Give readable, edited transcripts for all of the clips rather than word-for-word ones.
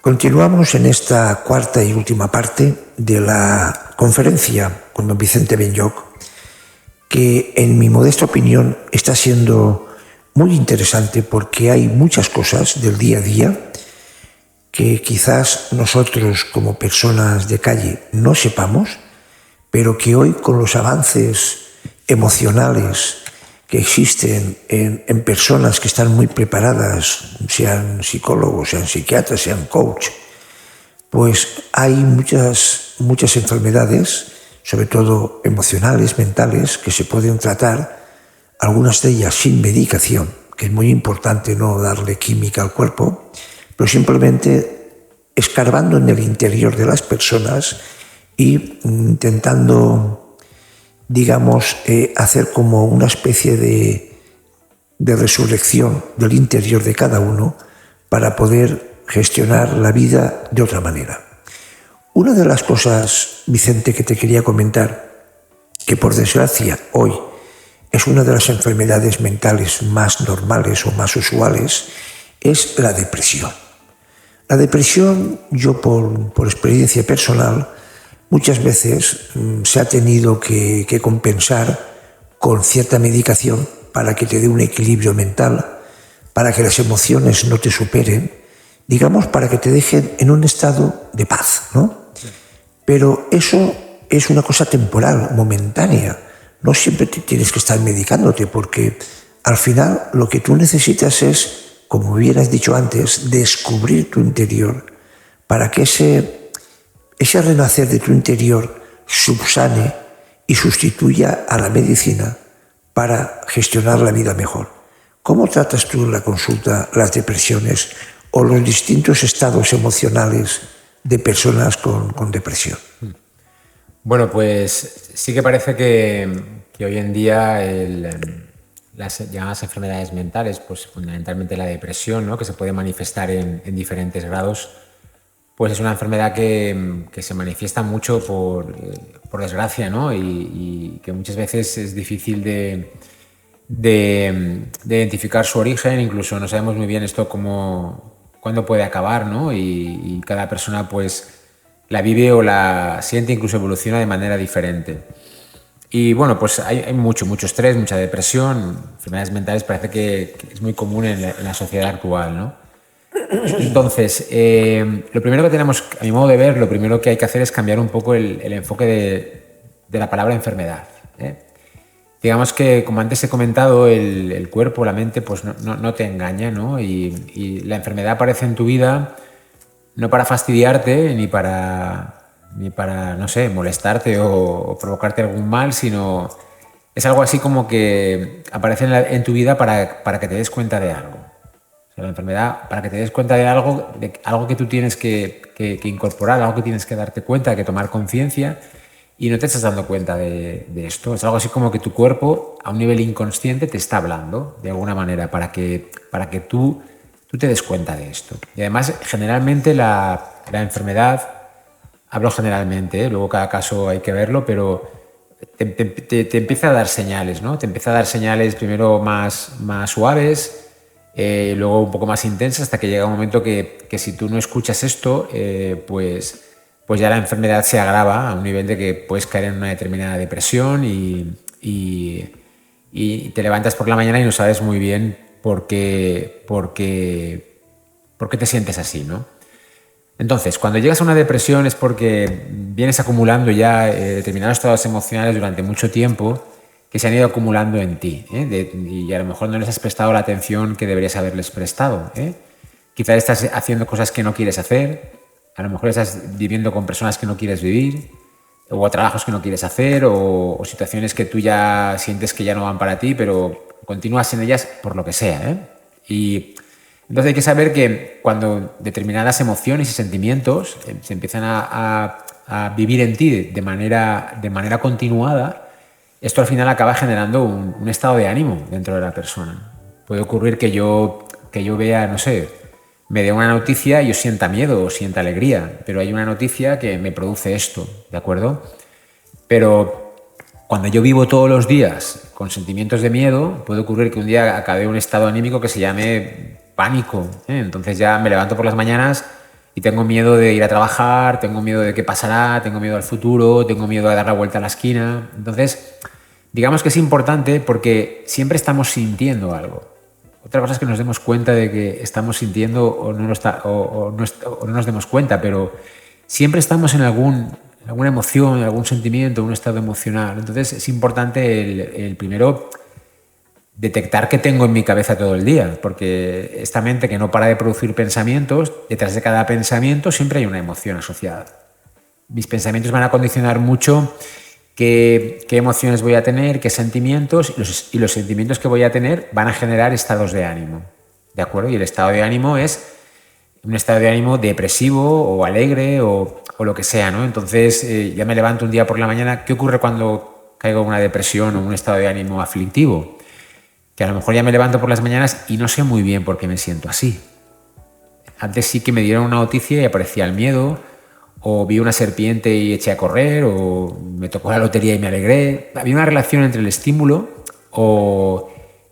Continuamos en esta cuarta y última parte de la conferencia con don Vicente Benlloch, que en mi modesta opinión está siendo muy interesante porque hay muchas cosas del día a día que quizás nosotros como personas de calle no sepamos, pero que hoy con los avances emocionales que existen en personas que están muy preparadas, sean psicólogos, sean psiquiatras, sean coach, pues hay muchas enfermedades, sobre todo emocionales, mentales, que se pueden tratar, algunas de ellas sin medicación, que es muy importante no darle química al cuerpo, pero simplemente escarbando en el interior de las personas y intentando, digamos, hacer como una especie de resurrección del interior de cada uno para poder gestionar la vida de otra manera. Una de las cosas, Vicente, que te quería comentar, que por desgracia hoy es una de las enfermedades mentales más normales o más usuales, es la depresión. La depresión, yo por experiencia personal, muchas veces se ha tenido que compensar con cierta medicación para que te dé un equilibrio mental, para que las emociones no te superen, digamos, para que te dejen en un estado de paz, ¿no? Pero eso es una cosa temporal, momentánea. No siempre tienes que estar medicándote, porque al final lo que tú necesitas es, como bien has dicho antes, descubrir tu interior para que ese renacer de tu interior subsane y sustituya a la medicina para gestionar la vida mejor. ¿Cómo tratas tú en la consulta las depresiones o los distintos estados emocionales de personas con depresión? Bueno, pues sí que parece que hoy en día las llamadas enfermedades mentales, pues fundamentalmente la depresión, ¿no?, que se puede manifestar en diferentes grados, pues es una enfermedad que se manifiesta mucho por desgracia, ¿no? Y que muchas veces es difícil de identificar su origen. Incluso no sabemos muy bien esto cuándo puede acabar, ¿no? Y cada persona pues la vive o la siente, incluso evoluciona de manera diferente. Y bueno, pues hay mucho estrés, mucha depresión, enfermedades mentales, parece que es muy común en la sociedad actual, ¿no? Entonces, lo primero que tenemos, a mi modo de ver, lo primero que hay que hacer es cambiar un poco el enfoque de la palabra enfermedad, ¿eh? Digamos que, como antes he comentado, el cuerpo, la mente, pues no te engaña, ¿no? Y la enfermedad aparece en tu vida no para fastidiarte ni para, no sé, molestarte o provocarte algún mal, sino es algo así como que aparece en tu vida para que te des cuenta de algo. O sea, la enfermedad, para que te des cuenta de algo que tú tienes que incorporar, algo que tienes que darte cuenta, que tomar conciencia, y no te estás dando cuenta de esto. Es algo así como que tu cuerpo, a un nivel inconsciente, te está hablando de alguna manera para que tú te des cuenta de esto. Y además, generalmente la enfermedad, hablo generalmente, luego cada caso hay que verlo, pero te empieza a dar señales, ¿no? Te empieza a dar señales primero más suaves, luego un poco más intensas, hasta que llega un momento que si tú no escuchas esto, pues ya la enfermedad se agrava a un nivel de que puedes caer en una determinada depresión y te levantas por la mañana y no sabes muy bien por qué te sientes así, ¿no? Entonces, cuando llegas a una depresión es porque vienes acumulando ya determinados estados emocionales durante mucho tiempo que se han ido acumulando en ti, ¿eh? Y a lo mejor no les has prestado la atención que deberías haberles prestado, ¿eh? Quizás estás haciendo cosas que no quieres hacer, a lo mejor estás viviendo con personas que no quieres vivir, o trabajos que no quieres hacer, o situaciones que tú ya sientes que ya no van para ti, pero continúas en ellas por lo que sea, ¿eh? Y entonces hay que saber que cuando determinadas emociones y sentimientos se empiezan a vivir en ti de manera continuada, esto al final acaba generando un estado de ánimo dentro de la persona. Puede ocurrir que yo vea, no sé, me dé una noticia y yo sienta miedo o sienta alegría, pero hay una noticia que me produce esto, ¿de acuerdo? Pero cuando yo vivo todos los días con sentimientos de miedo, puede ocurrir que un día acabe un estado anímico que se llame pánico, ¿eh? Entonces ya me levanto por las mañanas y tengo miedo de ir a trabajar, tengo miedo de qué pasará, tengo miedo al futuro, tengo miedo de dar la vuelta a la esquina. Entonces, digamos que es importante porque siempre estamos sintiendo algo. Otra cosa es que nos demos cuenta de que estamos sintiendo o no nos demos cuenta, pero siempre estamos en alguna emoción, en algún sentimiento, un estado emocional. Entonces es importante el primero detectar qué tengo en mi cabeza todo el día, porque esta mente que no para de producir pensamientos, detrás de cada pensamiento siempre hay una emoción asociada. Mis pensamientos van a condicionar mucho qué emociones voy a tener, qué sentimientos, y los sentimientos que voy a tener van a generar estados de ánimo, ¿de acuerdo? Y el estado de ánimo es un estado de ánimo depresivo o alegre o lo que sea, ¿no? Entonces ya me levanto un día por la mañana. ¿Qué ocurre cuando caigo en una depresión o un estado de ánimo aflictivo? Que a lo mejor ya me levanto por las mañanas y no sé muy bien por qué me siento así. Antes sí que me dieron una noticia y aparecía el miedo, o vi una serpiente y eché a correr, o me tocó la lotería y me alegré. Había una relación entre el estímulo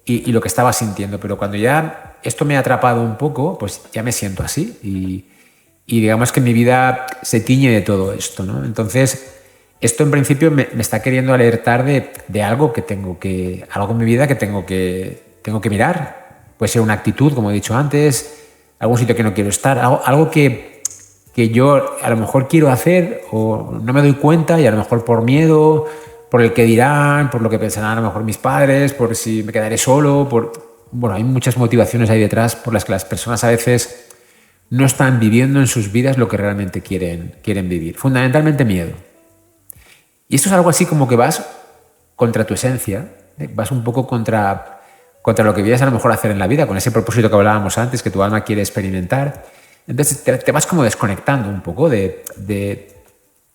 y lo que estaba sintiendo, pero cuando ya esto me ha atrapado un poco, pues ya me siento así y digamos que mi vida se tiñe de todo esto, ¿no? Entonces, esto en principio me está queriendo alertar de algo algo en mi vida que tengo que mirar. Puede ser una actitud, como he dicho antes, algún sitio que no quiero estar, algo que yo a lo mejor quiero hacer o no me doy cuenta, y a lo mejor por miedo, por el que dirán, por lo que pensarán a lo mejor mis padres, por si me quedaré solo, bueno, hay muchas motivaciones ahí detrás por las que las personas a veces no están viviendo en sus vidas lo que realmente quieren vivir. Fundamentalmente miedo. Y esto es algo así como que vas contra tu esencia, vas un poco contra lo que vienes a lo mejor a hacer en la vida, con ese propósito que hablábamos antes, que tu alma quiere experimentar. Entonces te vas como desconectando un poco de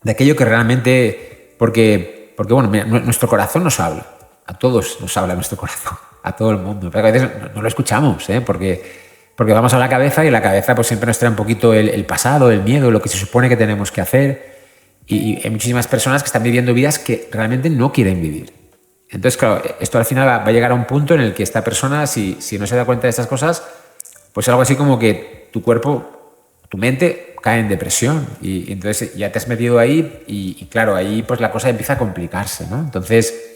aquello que realmente... Porque bueno, mira, nuestro corazón nos habla. A todos nos habla nuestro corazón, a todo el mundo. Pero a veces no lo escuchamos, porque vamos a la cabeza, y la cabeza pues siempre nos trae un poquito el pasado, el miedo, lo que se supone que tenemos que hacer. Y hay muchísimas personas que están viviendo vidas que realmente no quieren vivir. Entonces, claro, esto al final va a llegar a un punto en el que esta persona, si no se da cuenta de estas cosas, pues algo así como que tu cuerpo, tu mente cae en depresión, y entonces ya te has metido ahí y claro, ahí pues la cosa empieza a complicarse, ¿no? Entonces,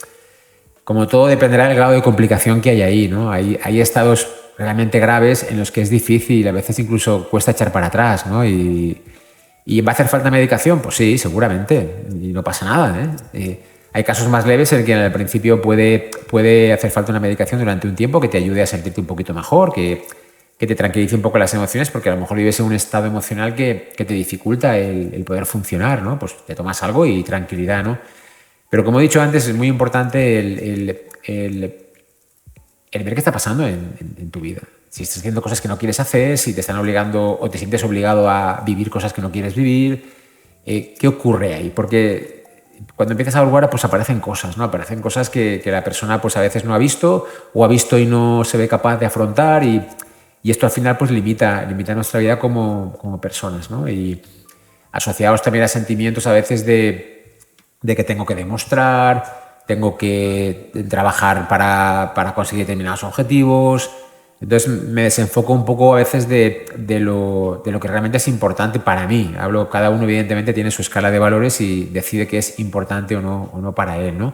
como todo, dependerá del grado de complicación que hay ahí, ¿no? Hay estados realmente graves en los que es difícil, a veces incluso cuesta echar para atrás, ¿no? ¿Y va a hacer falta medicación? Pues sí, seguramente, y no pasa nada, hay casos más leves en que al principio puede hacer falta una medicación durante un tiempo que te ayude a sentirte un poquito mejor, que te tranquilice un poco las emociones, porque a lo mejor vives en un estado emocional que te dificulta el poder funcionar, ¿no? Pues te tomas algo y tranquilidad, ¿no? Pero como he dicho antes, es muy importante el ver qué está pasando en tu vida. Si estás haciendo cosas que no quieres hacer, si te están obligando o te sientes obligado a vivir cosas que no quieres vivir, ¿qué ocurre ahí? Porque cuando empiezas a hurgar, pues aparecen cosas, ¿no? Aparecen cosas que la persona pues a veces no ha visto, o ha visto y no se ve capaz de afrontar, y esto al final pues limita nuestra vida como personas, ¿no? Y asociados también a sentimientos a veces de que tengo que demostrar, tengo que trabajar para conseguir determinados objetivos. Entonces me desenfoco un poco a veces de lo que realmente es importante para mí. Cada uno evidentemente tiene su escala de valores y decide qué es importante o no para él, ¿no?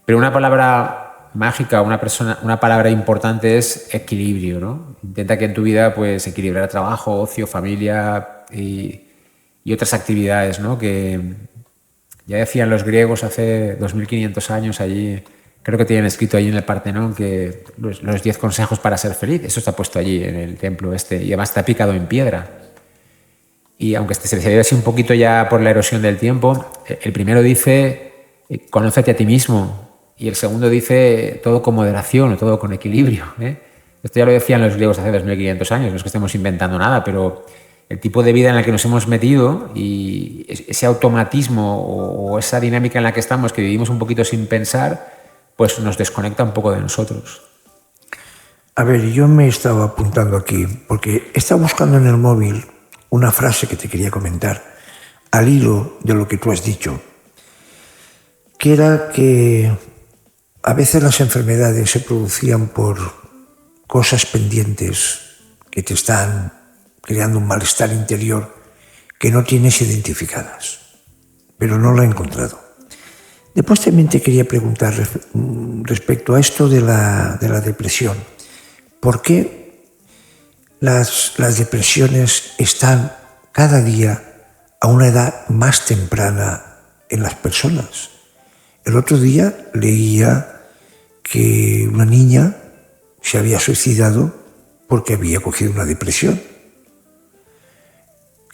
Pero una palabra mágica, una palabra importante es equilibrio, ¿no? Intenta que en tu vida pues equilibrar trabajo, ocio, familia y otras actividades, ¿no? Que ya decían los griegos hace 2500 años allí. Creo que tienen escrito allí en el Partenón que los 10 consejos para ser feliz. Eso está puesto allí en el templo y además está picado en piedra. Y aunque se ve así un poquito ya por la erosión del tiempo, el primero dice, conócete a ti mismo. Y el segundo dice, todo con moderación o todo con equilibrio. Esto ya lo decían los griegos hace 2500 años, no es que estemos inventando nada, pero el tipo de vida en el que nos hemos metido y ese automatismo o esa dinámica en la que estamos, que vivimos un poquito sin pensar, pues nos desconecta un poco de nosotros. A ver, yo me estaba apuntando aquí, porque estaba buscando en el móvil una frase que te quería comentar, al hilo de lo que tú has dicho, que era que a veces las enfermedades se producían por cosas pendientes que te están creando un malestar interior que no tienes identificadas, pero no la he encontrado. Después también te quería preguntar respecto a esto de la depresión. ¿Por qué las depresiones están cada día a una edad más temprana en las personas? El otro día leía que una niña se había suicidado porque había cogido una depresión.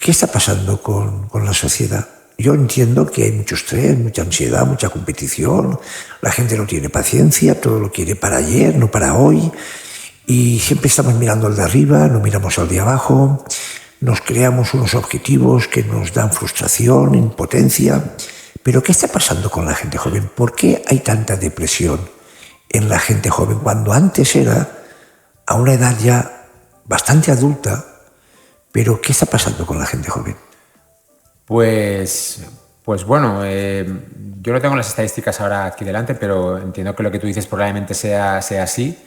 ¿Qué está pasando con la sociedad? Yo entiendo que hay mucho estrés, mucha ansiedad, mucha competición, la gente no tiene paciencia, todo lo quiere para ayer, no para hoy, y siempre estamos mirando al de arriba, no miramos al de abajo, nos creamos unos objetivos que nos dan frustración, impotencia. Pero ¿qué está pasando con la gente joven? ¿Por qué hay tanta depresión en la gente joven cuando antes era a una edad ya bastante adulta? Pero ¿qué está pasando con la gente joven? Pues bueno, yo no tengo las estadísticas ahora aquí delante, pero entiendo que lo que tú dices probablemente sea así.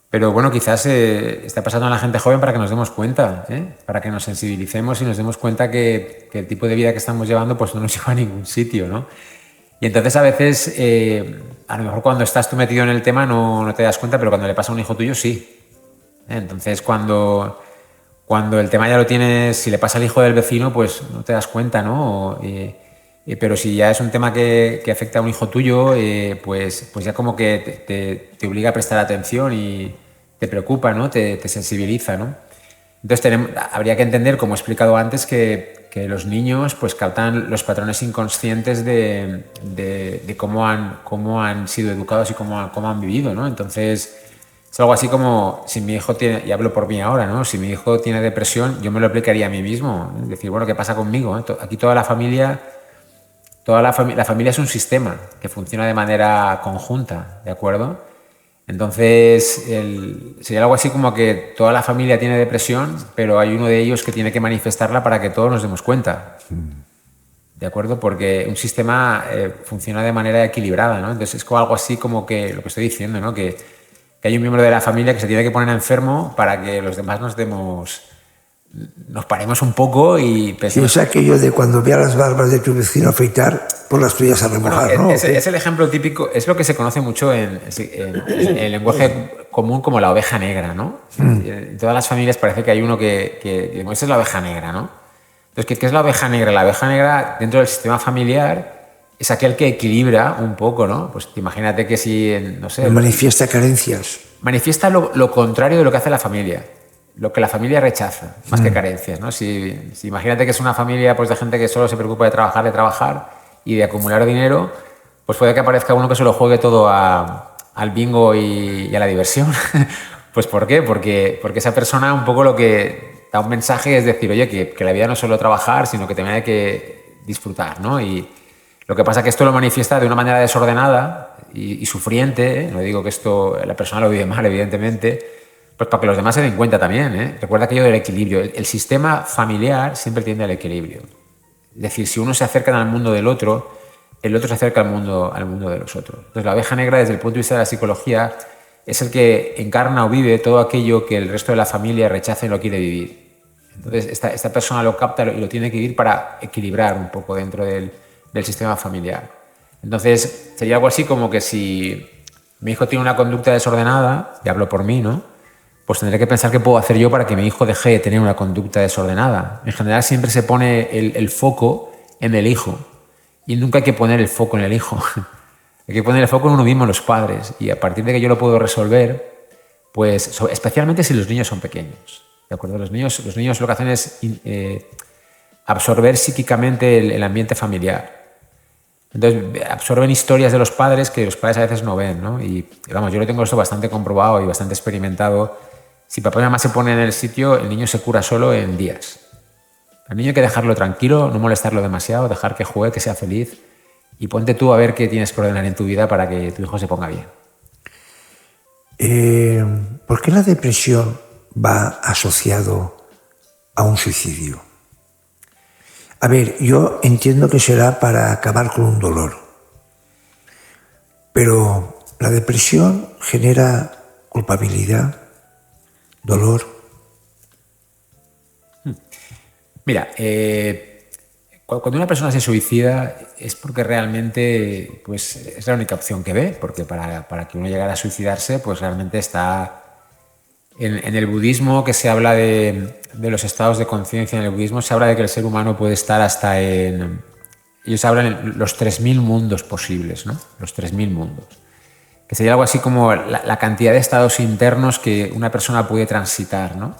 Pero bueno, quizás está pasando a la gente joven para que nos demos cuenta, para que nos sensibilicemos y nos demos cuenta que el tipo de vida que estamos llevando pues no nos lleva a ningún sitio, ¿no? Y entonces a veces, a lo mejor cuando estás tú metido en el tema no te das cuenta, pero cuando le pasa a un hijo tuyo sí. Entonces cuando el tema ya lo tienes, si le pasa al hijo del vecino, pues no te das cuenta, ¿no? Pero si ya es un tema que afecta a un hijo tuyo, pues ya como que te obliga a prestar atención y te preocupa, ¿no? Te sensibiliza, ¿no? Entonces habría que entender, como he explicado antes, que los niños pues captan los patrones inconscientes de cómo han sido educados y cómo han vivido, ¿no? Entonces es algo así como si mi hijo tiene, y hablo por mí ahora, ¿no? Si mi hijo tiene depresión, yo me lo aplicaría a mí mismo, ¿no? Decir, bueno, ¿qué pasa conmigo? Aquí la familia es un sistema que funciona de manera conjunta, ¿de acuerdo? Entonces, sería algo así como que toda la familia tiene depresión, pero hay uno de ellos que tiene que manifestarla para que todos nos demos cuenta. ¿De acuerdo? Porque un sistema funciona de manera equilibrada, ¿no? Entonces, es como algo así como que lo que estoy diciendo, ¿no? Que hay un miembro de la familia que se tiene que poner enfermo para que los demás nos paremos un poco y pensemos. Sí, es aquello de cuando veas las barbas de tu vecino afeitar, pues las tuyas a remojar, bueno, ¿no? Es el ejemplo típico, es lo que se conoce mucho en el lenguaje común como la oveja negra, ¿no? En todas las familias parece que hay uno que esa es la oveja negra, ¿no? Entonces, ¿qué es la oveja negra? La oveja negra dentro del sistema familiar es aquel que equilibra un poco, ¿no? Pues imagínate que si, no sé... Manifiesta carencias. Manifiesta lo contrario de lo que hace la familia, lo que la familia rechaza, más que carencias, ¿no? Si imagínate que es una familia pues, de gente que solo se preocupa de trabajar y de acumular dinero, pues puede que aparezca uno que se lo juegue todo al bingo y a la diversión. Pues ¿por qué? Porque esa persona un poco lo que da un mensaje es decir, oye, que la vida no es solo trabajar, sino que también hay que disfrutar, ¿no? Y lo que pasa es que esto lo manifiesta de una manera desordenada y sufriente, no digo que esto la persona lo vive mal, evidentemente, pues para que los demás se den cuenta también, Recuerda aquello del equilibrio. El sistema familiar siempre tiende al equilibrio. Es decir, si uno se acerca al mundo del otro, el otro se acerca al mundo de los otros. Entonces la oveja negra, desde el punto de vista de la psicología, es el que encarna o vive todo aquello que el resto de la familia rechaza y no quiere vivir. Entonces esta persona lo capta y lo tiene que vivir para equilibrar un poco dentro del sistema familiar. Entonces sería algo así como que si mi hijo tiene una conducta desordenada, y hablo por mí, ¿no? Pues tendré que pensar qué puedo hacer yo para que mi hijo deje de tener una conducta desordenada. En general siempre se pone el foco en el hijo y nunca hay que poner el foco en el hijo. Hay que poner el foco en uno mismo, en los padres, y a partir de que yo lo puedo resolver, pues especialmente si los niños son pequeños, ¿de acuerdo? Los niños lo que hacen es absorber psíquicamente el ambiente familiar. Entonces absorben historias de los padres que los padres a veces no ven, ¿no? Y vamos, yo lo tengo esto bastante comprobado y bastante experimentado. Si papá y mamá se ponen en el sitio, el niño se cura solo en días. Al niño hay que dejarlo tranquilo, no molestarlo demasiado, dejar que juegue, que sea feliz y ponte tú a ver qué tienes que ordenar en tu vida para que tu hijo se ponga bien. ¿Por qué la depresión va asociado a un suicidio? A ver, yo entiendo que será para acabar con un dolor, pero la depresión genera culpabilidad, dolor. Mira, cuando una persona se suicida es porque realmente pues, es la única opción que ve, porque para que uno llegara a suicidarse, pues realmente está... En el budismo, que se habla de los estados de conciencia, en el budismo se habla de que el ser humano puede estar hasta en... Ellos hablan en los 3.000 mundos posibles, ¿no? Los 3.000 mundos. Que sería algo así como la cantidad de estados internos que una persona puede transitar, ¿no?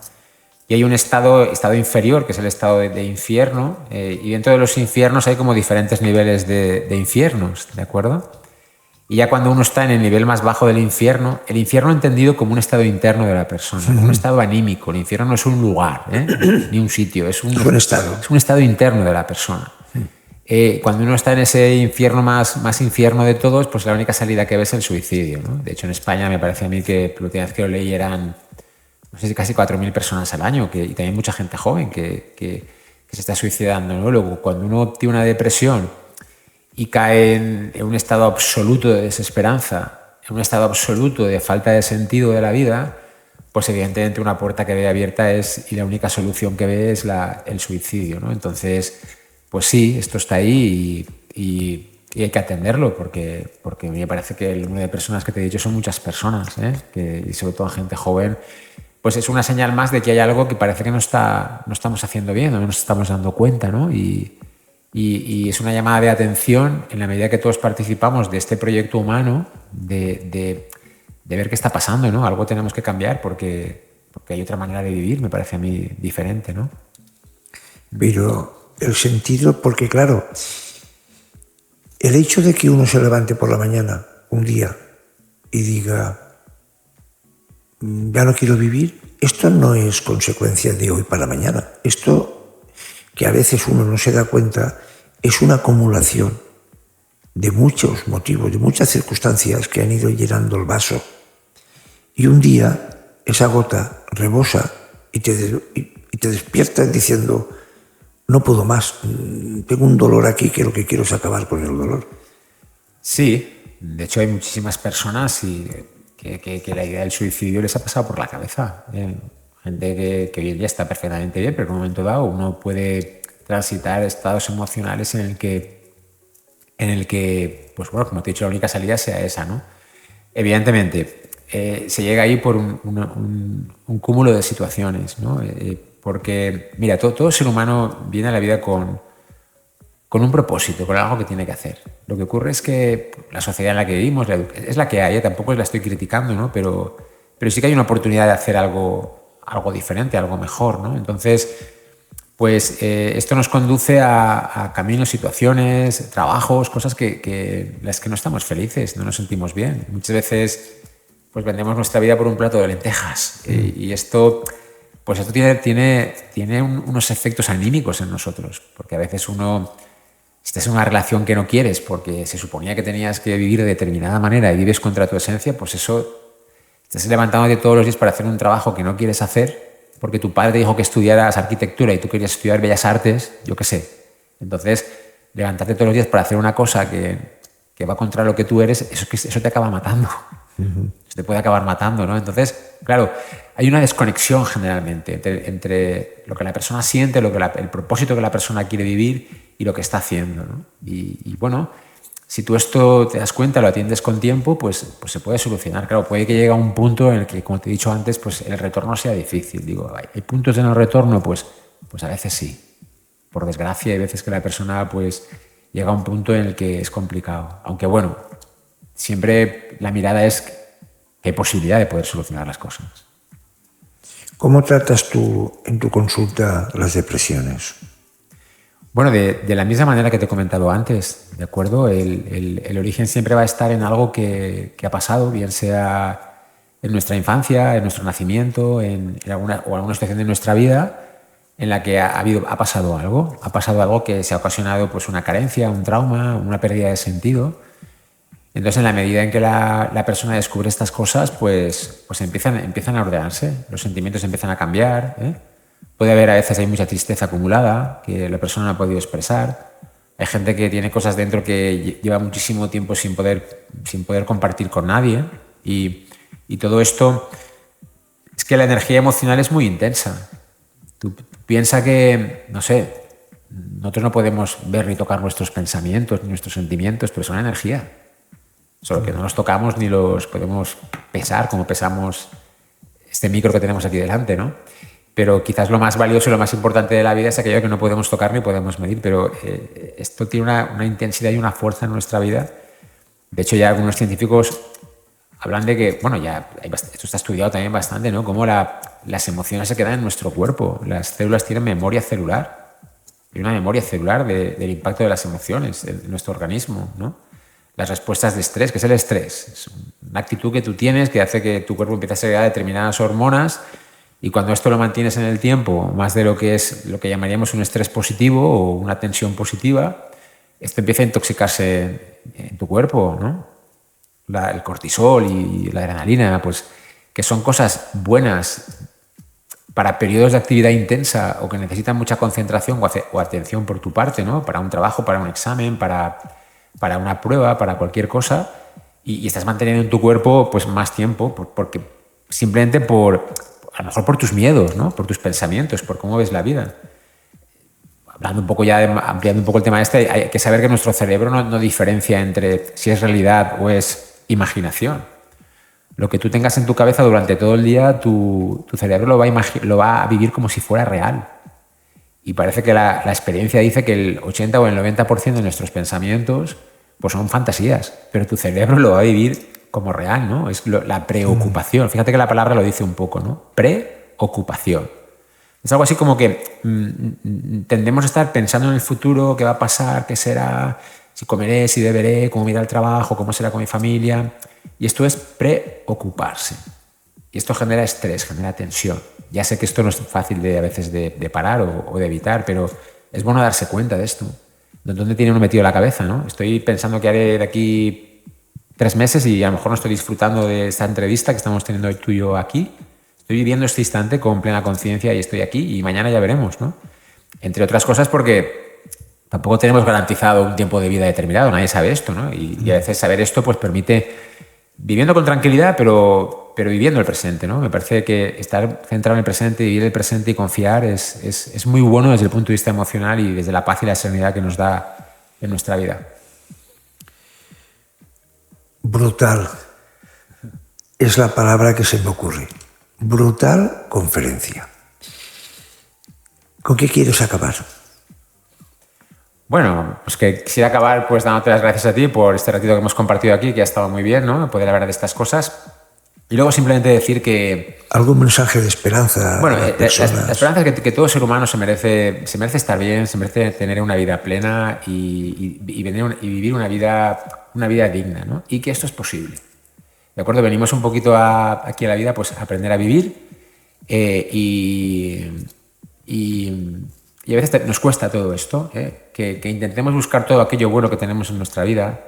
Y hay un estado inferior, que es el estado de infierno, y dentro de los infiernos hay como diferentes niveles de infiernos, ¿de acuerdo? Y ya cuando uno está en el nivel más bajo del infierno, el infierno entendido como un estado interno de la persona, como un estado anímico. El infierno no es un lugar, ni un sitio, es un estado. Es un estado interno de la persona. Cuando uno está en ese infierno más infierno de todos, pues la única salida que ve es el suicidio, ¿no? De hecho, en España me parece a mí que la última vez que lo leí eran, no sé si casi 4.000 personas al año, y también mucha gente joven que se está suicidando, ¿no? Luego, cuando uno tiene una depresión y cae en un estado absoluto de desesperanza, en un estado absoluto de falta de sentido de la vida, pues evidentemente una puerta que ve abierta y la única solución que ve es el suicidio, ¿no? Entonces, pues sí, esto está ahí y hay que atenderlo porque me parece que el número de personas que te he dicho son muchas personas, y sobre todo gente joven, pues es una señal más de que hay algo que parece que no estamos haciendo bien, no nos estamos dando cuenta, ¿no? Y es una llamada de atención en la medida que todos participamos de este proyecto humano de ver qué está pasando, ¿no? Algo tenemos que cambiar porque hay otra manera de vivir, me parece a mí diferente, ¿no? Pero el sentido, porque claro, el hecho de que uno se levante por la mañana un día y diga, ya no quiero vivir, esto no es consecuencia de hoy para mañana. Esto, que a veces uno no se da cuenta, es una acumulación de muchos motivos, de muchas circunstancias que han ido llenando el vaso. Y un día esa gota rebosa y te despiertas diciendo, no puedo más, tengo un dolor aquí que lo que quiero es acabar con el dolor. Sí, de hecho hay muchísimas personas que la idea del suicidio les ha pasado por la cabeza. Gente que hoy en día está perfectamente bien, pero en un momento dado uno puede transitar estados emocionales en el que pues bueno, como te he dicho, la única salida sea esa, ¿no? Evidentemente, se llega ahí por un cúmulo de situaciones, ¿no? Porque, mira, todo ser humano viene a la vida con un propósito, con algo que tiene que hacer. Lo que ocurre es que la sociedad en la que vivimos es la que hay, tampoco la estoy criticando, ¿no? Pero sí que hay una oportunidad de hacer algo diferente, algo mejor, ¿no? Entonces, pues esto nos conduce a caminos, situaciones, trabajos, cosas las que no estamos felices, no nos sentimos bien. Muchas veces pues vendemos nuestra vida por un plato de lentejas y esto tiene unos efectos anímicos en nosotros, porque a veces si estás en una relación que no quieres porque se suponía que tenías que vivir de determinada manera y vives contra tu esencia, pues eso, estás levantándote todos los días para hacer un trabajo que no quieres hacer porque tu padre te dijo que estudiaras arquitectura y tú querías estudiar bellas artes, yo qué sé. Entonces, levantarte todos los días para hacer una cosa que va contra lo que tú eres, eso te acaba matando. Eso te puede acabar matando, ¿no? Entonces, claro, hay una desconexión generalmente entre lo que la persona siente, el propósito que la persona quiere vivir y lo que está haciendo, ¿no? Y bueno, si tú esto te das cuenta, lo atiendes con tiempo, pues se puede solucionar. Claro, puede que llegue a un punto en el que, como te he dicho antes, pues el retorno sea difícil. Digo, ¿hay puntos de no retorno? Pues a veces sí. Por desgracia, hay veces que la persona pues llega a un punto en el que es complicado. Aunque bueno, siempre la mirada es que hay posibilidad de poder solucionar las cosas. ¿Cómo tratas tú en tu consulta las depresiones? Bueno, de la misma manera que te he comentado antes, ¿de acuerdo? El origen siempre va a estar en algo que ha pasado, bien sea en nuestra infancia, en nuestro nacimiento, en alguna situación de nuestra vida en la que ha pasado algo. Ha pasado algo que se ha ocasionado pues, una carencia, un trauma, una pérdida de sentido. Entonces, en la medida en que la persona descubre estas cosas, pues empiezan a ordenarse, los sentimientos empiezan a cambiar, Puede haber, a veces hay mucha tristeza acumulada que la persona no ha podido expresar. Hay gente que tiene cosas dentro que lleva muchísimo tiempo sin poder compartir con nadie. Y todo esto es que la energía emocional es muy intensa. Tú piensa que, no sé, nosotros no podemos ver ni tocar nuestros pensamientos ni nuestros sentimientos, pero son energía. Solo que no los tocamos ni los podemos pesar como pesamos este micro que tenemos aquí delante, ¿no? Pero quizás lo más valioso y lo más importante de la vida es aquello que no podemos tocar ni podemos medir, pero esto tiene una intensidad y una fuerza en nuestra vida. De hecho, ya algunos científicos hablan de que, bueno, ya esto está estudiado también bastante, ¿no? Cómo las emociones se quedan en nuestro cuerpo. Las células tienen memoria celular. Hay una memoria celular del impacto de las emociones en nuestro organismo, ¿no? Las respuestas de estrés, ¿qué es el estrés? Es una actitud que tú tienes que hace que tu cuerpo empiece a segregar determinadas hormonas, y cuando esto lo mantienes en el tiempo, más de lo que es lo que llamaríamos un estrés positivo o una tensión positiva, esto empieza a intoxicarse en tu cuerpo, ¿no? El cortisol y la adrenalina, pues que son cosas buenas para periodos de actividad intensa o que necesitan mucha concentración o atención por tu parte, ¿no? Para un trabajo, para un examen, para una prueba, para cualquier cosa, y estás manteniendo en tu cuerpo pues más tiempo, porque simplemente a lo mejor por tus miedos, ¿no? Por tus pensamientos, por cómo ves la vida. Hablando un poco ya, ampliando un poco el tema este, hay que saber que nuestro cerebro no diferencia entre si es realidad o es imaginación. Lo que tú tengas en tu cabeza durante todo el día, tu cerebro lo va a vivir como si fuera real. Y parece que la experiencia dice que el 80 o el 90% de nuestros pensamientos pues son fantasías, pero tu cerebro lo va a vivir como real, ¿no? Es la preocupación. Fíjate que la palabra lo dice un poco, ¿no? Preocupación. Es algo así como que tendemos a estar pensando en el futuro, qué va a pasar, qué será, si comeré, si beberé, cómo irá al trabajo, cómo será con mi familia. Y esto es preocuparse. Y esto genera estrés, genera tensión. Ya sé que esto no es fácil a veces de parar o de evitar, pero es bueno darse cuenta de esto. ¿Dónde tiene uno metido la cabeza, no? Estoy pensando que haré de aquí 3 meses y a lo mejor no estoy disfrutando de esta entrevista que estamos teniendo tú y yo aquí. Estoy viviendo este instante con plena conciencia y estoy aquí y mañana ya veremos, ¿no? Entre otras cosas porque tampoco tenemos garantizado un tiempo de vida determinado, nadie sabe esto, ¿no? Y a veces saber esto pues permite, viviendo con tranquilidad, pero viviendo el presente, ¿no? Me parece que estar centrado en el presente, vivir el presente y confiar es muy bueno desde el punto de vista emocional y desde la paz y la serenidad que nos da en nuestra vida. Brutal es la palabra que se me ocurre. Brutal conferencia. ¿Con qué quieres acabar? Bueno, pues que quisiera acabar pues dándote las gracias a ti por este ratito que hemos compartido aquí, que ha estado muy bien, ¿no? Poder hablar de estas cosas. Y luego simplemente decir que... ¿Algún mensaje de esperanza? Bueno, la esperanza es que todo ser humano se merece estar bien, se merece tener una vida plena y vivir una vida digna, ¿no? Y que esto es posible. ¿De acuerdo? Venimos un poquito aquí a la vida pues a aprender a vivir y a veces nos cuesta todo esto, que intentemos buscar todo aquello bueno que tenemos en nuestra vida,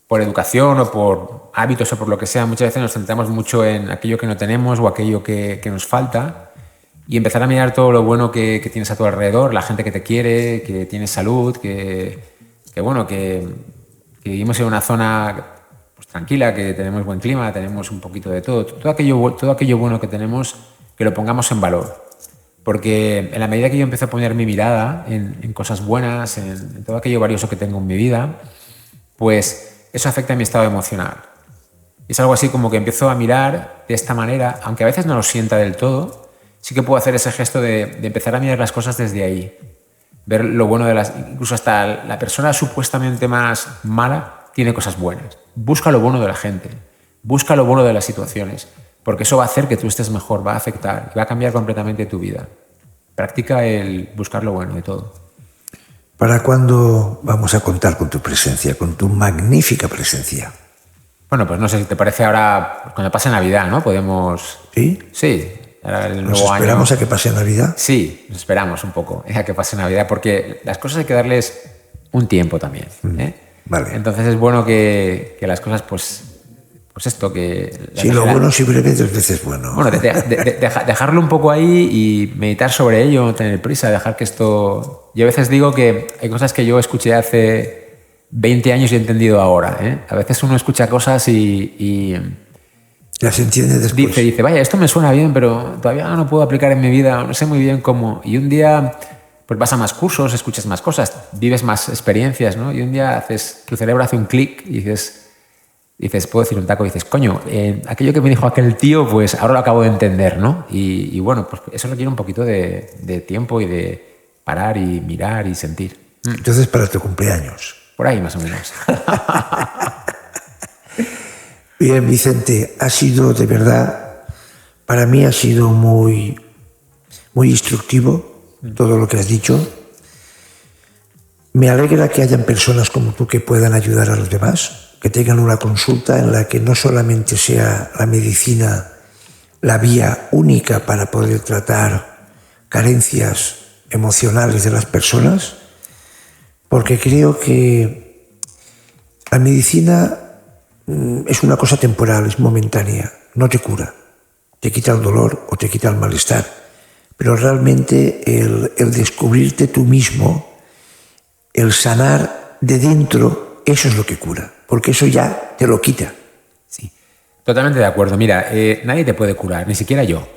por educación o por hábitos o por lo que sea. Muchas veces nos centramos mucho en aquello que no tenemos o aquello que nos falta y empezar a mirar todo lo bueno que tienes a tu alrededor, la gente que te quiere, que tienes salud, que vivimos en una zona pues, tranquila, que tenemos buen clima, tenemos un poquito de todo aquello bueno que tenemos, que lo pongamos en valor. Porque en la medida que yo empiezo a poner mi mirada en cosas buenas, en todo aquello valioso que tengo en mi vida, pues eso afecta a mi estado emocional. Es algo así como que empiezo a mirar de esta manera, aunque a veces no lo sienta del todo, sí que puedo hacer ese gesto de empezar a mirar las cosas desde ahí. Ver lo bueno incluso hasta la persona supuestamente más mala tiene cosas buenas. Busca lo bueno de la gente, busca lo bueno de las situaciones, porque eso va a hacer que tú estés mejor, va a afectar y va a cambiar completamente tu vida. Practica el buscar lo bueno de todo. ¿Para cuándo vamos a contar con tu presencia, con tu magnífica presencia? Bueno, pues no sé si te parece ahora, cuando pase Navidad, ¿no? Podemos... ¿Sí? Sí. ¿Nos esperamos a que pase Navidad? Sí, nos esperamos un poco a que pase Navidad, porque las cosas hay que darles un tiempo también. Vale. Entonces es bueno que las cosas, pues esto, que... Sí, lo bueno siempre ve 3 veces bueno. Bueno, dejarlo un poco ahí y meditar sobre ello, no tener prisa, dejar que esto... Yo a veces digo que hay cosas que yo escuché hace 20 años y he entendido ahora. A veces uno escucha cosas y las entiende después. Dice, vaya, esto me suena bien, pero todavía no lo puedo aplicar en mi vida, no sé muy bien cómo. Y un día pues vas a más cursos, escuchas más cosas, vives más experiencias, ¿no? Y un día tu cerebro hace un clic y dices, puedo decir un taco, y dices, coño, aquello que me dijo aquel tío, pues ahora lo acabo de entender, ¿no? Y bueno, pues eso requiere un poquito de tiempo y de parar y mirar y sentir. Entonces, para tu cumpleaños. Por ahí, más o menos. Bien, Vicente, ha sido de verdad, para mí ha sido muy, muy instructivo todo lo que has dicho. Me alegra que hayan personas como tú que puedan ayudar a los demás, que tengan una consulta en la que no solamente sea la medicina la vía única para poder tratar carencias emocionales de las personas, porque creo que la medicina es una cosa temporal, es momentánea, no te cura, te quita el dolor o te quita el malestar, pero realmente el descubrirte tú mismo, el sanar de dentro, eso es lo que cura, porque eso ya te lo quita. Sí, totalmente de acuerdo. Mira, nadie te puede curar, ni siquiera yo.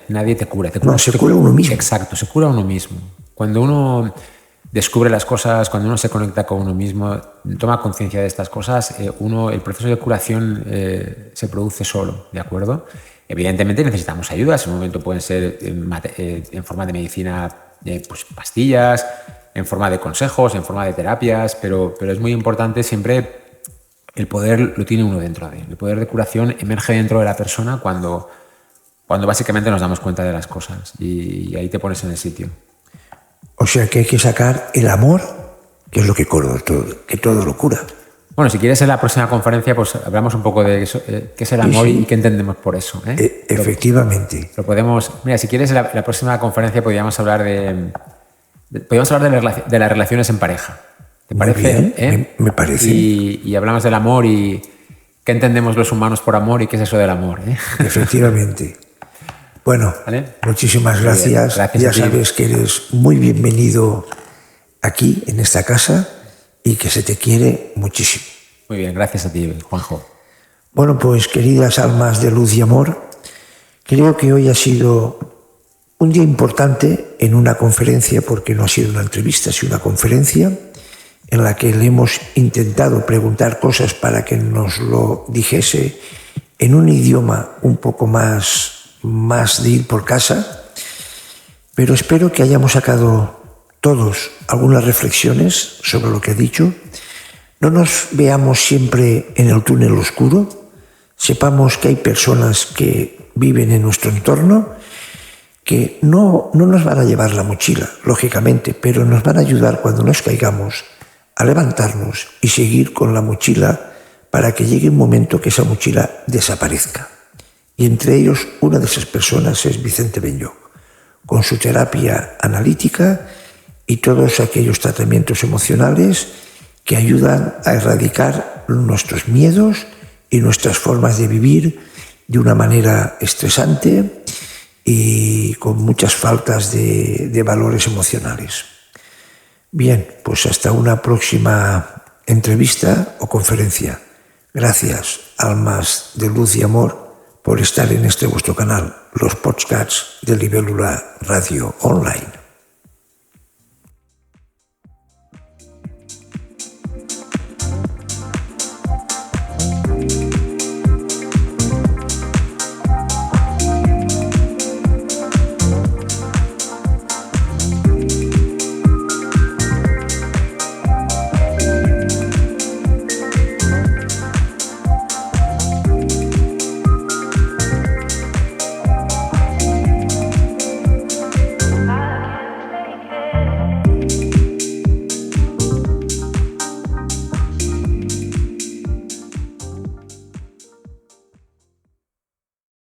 Nadie te cura. No, se cura uno mismo. Exacto, se cura uno mismo. Cuando uno descubre las cosas, cuando uno se conecta con uno mismo, toma conciencia de estas cosas, el proceso de curación se produce solo, ¿de acuerdo? Evidentemente necesitamos ayuda, en ese momento pueden ser en forma de medicina, pues pastillas, en forma de consejos, en forma de terapias, pero es muy importante siempre el poder lo tiene uno dentro de él. El poder de curación emerge dentro de la persona cuando básicamente nos damos cuenta de las cosas y ahí te pones en el sitio. O sea que hay que sacar el amor, que es lo que todo lo cura. Bueno, si quieres en la próxima conferencia pues hablamos un poco de eso, qué es el amor y qué entendemos por eso. Efectivamente. Lo podemos, mira, si quieres en la próxima conferencia podríamos hablar de las relaciones en pareja. ¿Te parece? Bien, me parece. Y hablamos del amor y qué entendemos los humanos por amor y qué es eso del amor. Efectivamente. Bueno, ¿Vale? Muchísimas gracias. Ya sabes que eres muy bienvenido aquí, en esta casa, y que se te quiere muchísimo. Muy bien, gracias a ti, Juanjo. Bueno, pues queridas almas de luz y amor, creo que hoy ha sido un día importante en una conferencia, porque no ha sido una entrevista, sino una conferencia, en la que le hemos intentado preguntar cosas para que nos lo dijese en un idioma un poco más de ir por casa, pero espero que hayamos sacado todos algunas reflexiones sobre lo que he dicho. No nos veamos siempre en el túnel oscuro, sepamos que hay personas que viven en nuestro entorno que no nos van a llevar la mochila, lógicamente, pero nos van a ayudar cuando nos caigamos a levantarnos y seguir con la mochila para que llegue un momento que esa mochila desaparezca. Y entre ellos, una de esas personas es Vicente Benlloch, con su terapia analítica y todos aquellos tratamientos emocionales que ayudan a erradicar nuestros miedos y nuestras formas de vivir de una manera estresante y con muchas faltas de valores emocionales. Bien, pues hasta una próxima entrevista o conferencia. Gracias, almas de luz y amor, por estar en este vuestro canal, los podcasts de Libélula Radio Online.